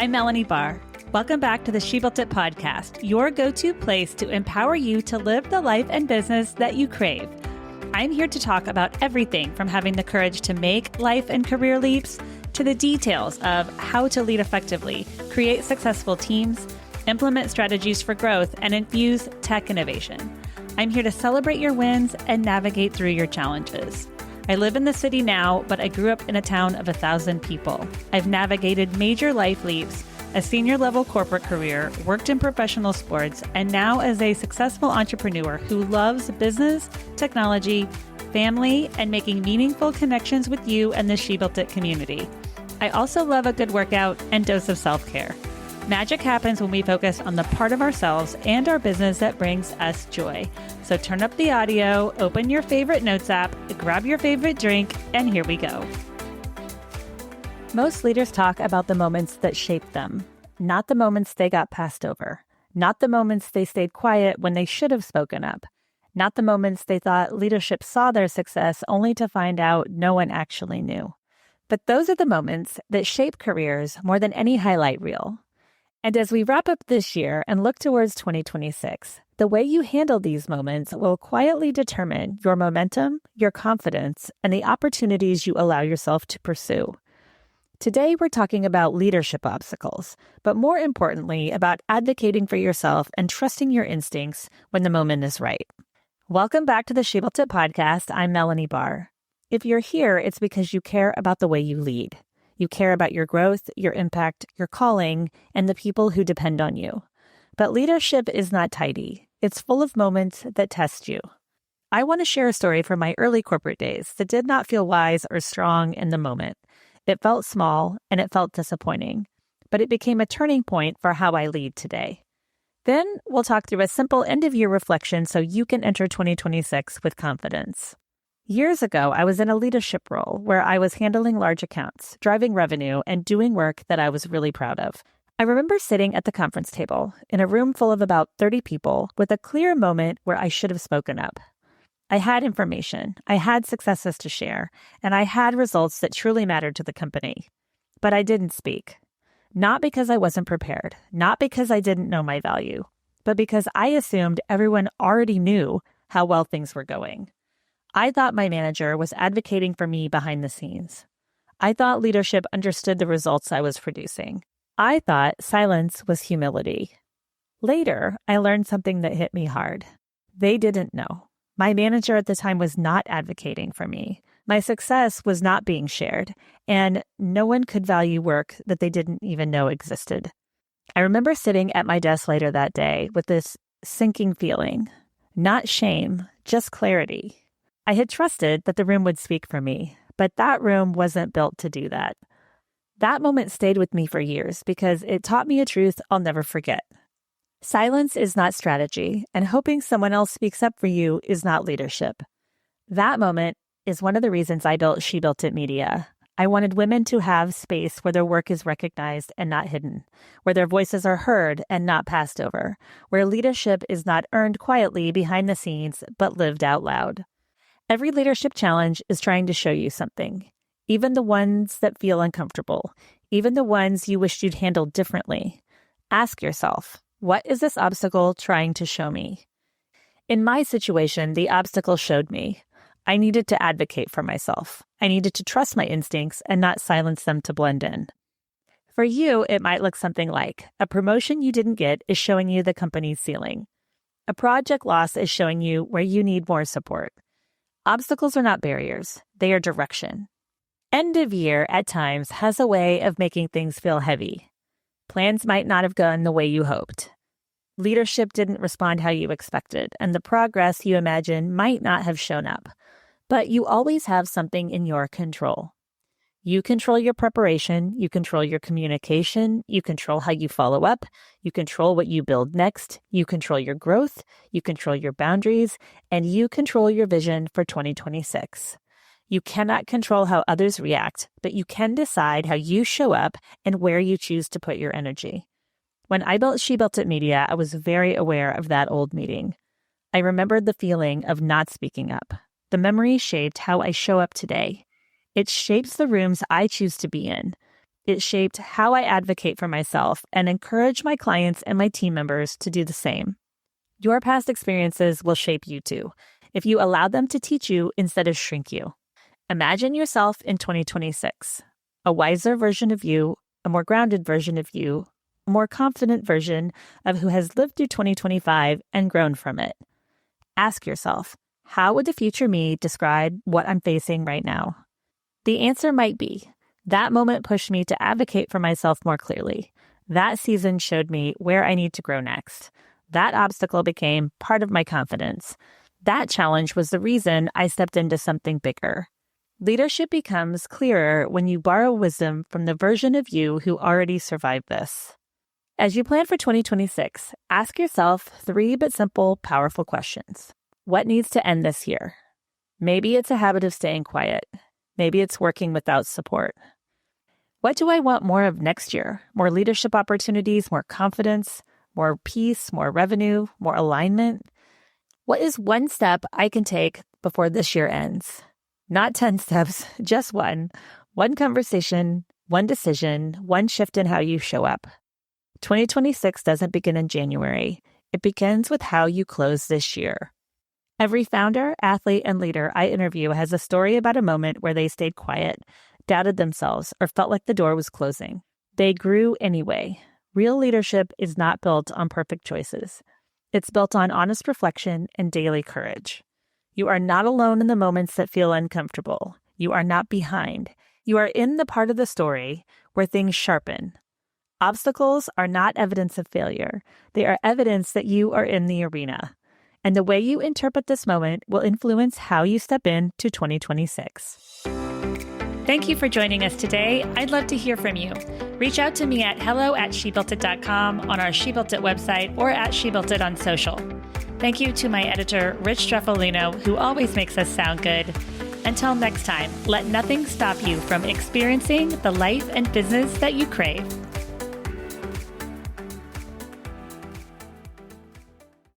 I'm Melanie Barr. Welcome back to the She Built It podcast, your go-to place to empower you to live the life and business that you crave. I'm here to talk about everything from having the courage to make life and career leaps to the details of how to lead effectively, create successful teams, implement strategies for growth, and infuse tech innovation. I'm here to celebrate your wins and navigate through your challenges. I live in the city now, but I grew up in a town of 1,000 people. I've navigated major life leaps, a senior level corporate career, worked in professional sports, and now as a successful entrepreneur who loves business, technology, family, and making meaningful connections with you and the She Built It community. I also love a good workout and dose of self-care. Magic happens when we focus on the part of ourselves and our business that brings us joy. So turn up the audio, open your favorite notes app, grab your favorite drink, and here we go. Most leaders talk about the moments that shaped them, not the moments they got passed over, not the moments they stayed quiet when they should have spoken up, not the moments they thought leadership saw their success only to find out no one actually knew. But those are the moments that shape careers more than any highlight reel. And as we wrap up this year and look towards 2026, the way you handle these moments will quietly determine your momentum, your confidence, and the opportunities you allow yourself to pursue. Today, we're talking about leadership obstacles, but more importantly, about advocating for yourself and trusting your instincts when the moment is right. Welcome back to the She Built It podcast. I'm Melanie Barr. If you're here, it's because you care about the way you lead. You care about your growth, your impact, your calling, and the people who depend on you. But leadership is not tidy. It's full of moments that test you. I want to share a story from my early corporate days that did not feel wise or strong in the moment. It felt small and it felt disappointing, but it became a turning point for how I lead today. Then we'll talk through a simple end-of-year reflection so you can enter 2026 with confidence. Years ago, I was in a leadership role where I was handling large accounts, driving revenue, and doing work that I was really proud of. I remember sitting at the conference table in a room full of about 30 people with a clear moment where I should have spoken up. I had information, I had successes to share, and I had results that truly mattered to the company. But I didn't speak. Not because I wasn't prepared, not because I didn't know my value, but because I assumed everyone already knew how well things were going. I thought my manager was advocating for me behind the scenes. I thought leadership understood the results I was producing. I thought silence was humility. Later, I learned something that hit me hard. They didn't know. My manager at the time was not advocating for me. My success was not being shared, and no one could value work that they didn't even know existed. I remember sitting at my desk later that day with this sinking feeling. Not shame, just clarity. I had trusted that the room would speak for me, but that room wasn't built to do that. That moment stayed with me for years because it taught me a truth I'll never forget. Silence is not strategy, and hoping someone else speaks up for you is not leadership. That moment is one of the reasons I built She Built It Media. I wanted women to have space where their work is recognized and not hidden, where their voices are heard and not passed over, where leadership is not earned quietly behind the scenes, but lived out loud. Every leadership challenge is trying to show you something, even the ones that feel uncomfortable, even the ones you wished you'd handled differently. Ask yourself, what is this obstacle trying to show me? In my situation, the obstacle showed me I needed to advocate for myself. I needed to trust my instincts and not silence them to blend in. For you, it might look something like a promotion you didn't get is showing you the company's ceiling. A project loss is showing you where you need more support. Obstacles are not barriers, they are direction. End of year, at times, has a way of making things feel heavy. Plans might not have gone the way you hoped. Leadership didn't respond how you expected, and the progress you imagined might not have shown up. But you always have something in your control. You control your preparation, you control your communication, you control how you follow up, you control what you build next, you control your growth, you control your boundaries, and you control your vision for 2026. You cannot control how others react, but you can decide how you show up and where you choose to put your energy. When I built She Built It Media, I was very aware of that old meeting. I remembered the feeling of not speaking up. The memory shaped how I show up today. It shapes the rooms I choose to be in. It shaped how I advocate for myself and encourage my clients and my team members to do the same. Your past experiences will shape you too, if you allow them to teach you instead of shrink you. Imagine yourself in 2026, a wiser version of you, a more grounded version of you, a more confident version of who has lived through 2025 and grown from it. Ask yourself, how would the future me describe what I'm facing right now? The answer might be, that moment pushed me to advocate for myself more clearly. That season showed me where I need to grow next. That obstacle became part of my confidence. That challenge was the reason I stepped into something bigger. Leadership becomes clearer when you borrow wisdom from the version of you who already survived this. As you plan for 2026, ask yourself 3 but simple, powerful questions. What needs to end this year? Maybe it's a habit of staying quiet. Maybe it's working without support. What do I want more of next year? More leadership opportunities, more confidence, more peace, more revenue, more alignment? What is one step I can take before this year ends? Not 10 steps, just one. One conversation, one decision, one shift in how you show up. 2026 doesn't begin in January. It begins with how you close this year. Every founder, athlete, and leader I interview has a story about a moment where they stayed quiet, doubted themselves, or felt like the door was closing. They grew anyway. Real leadership is not built on perfect choices. It's built on honest reflection and daily courage. You are not alone in the moments that feel uncomfortable. You are not behind. You are in the part of the story where things sharpen. Obstacles are not evidence of failure. They are evidence that you are in the arena. And the way you interpret this moment will influence how you step into 2026. Thank you for joining us today. I'd love to hear from you. Reach out to me at hello@shebuiltit.com, on our She Built It website, or at She Built It on social. Thank you to my editor, Rich Streffolino, who always makes us sound good. Until next time, let nothing stop you from experiencing the life and business that you crave.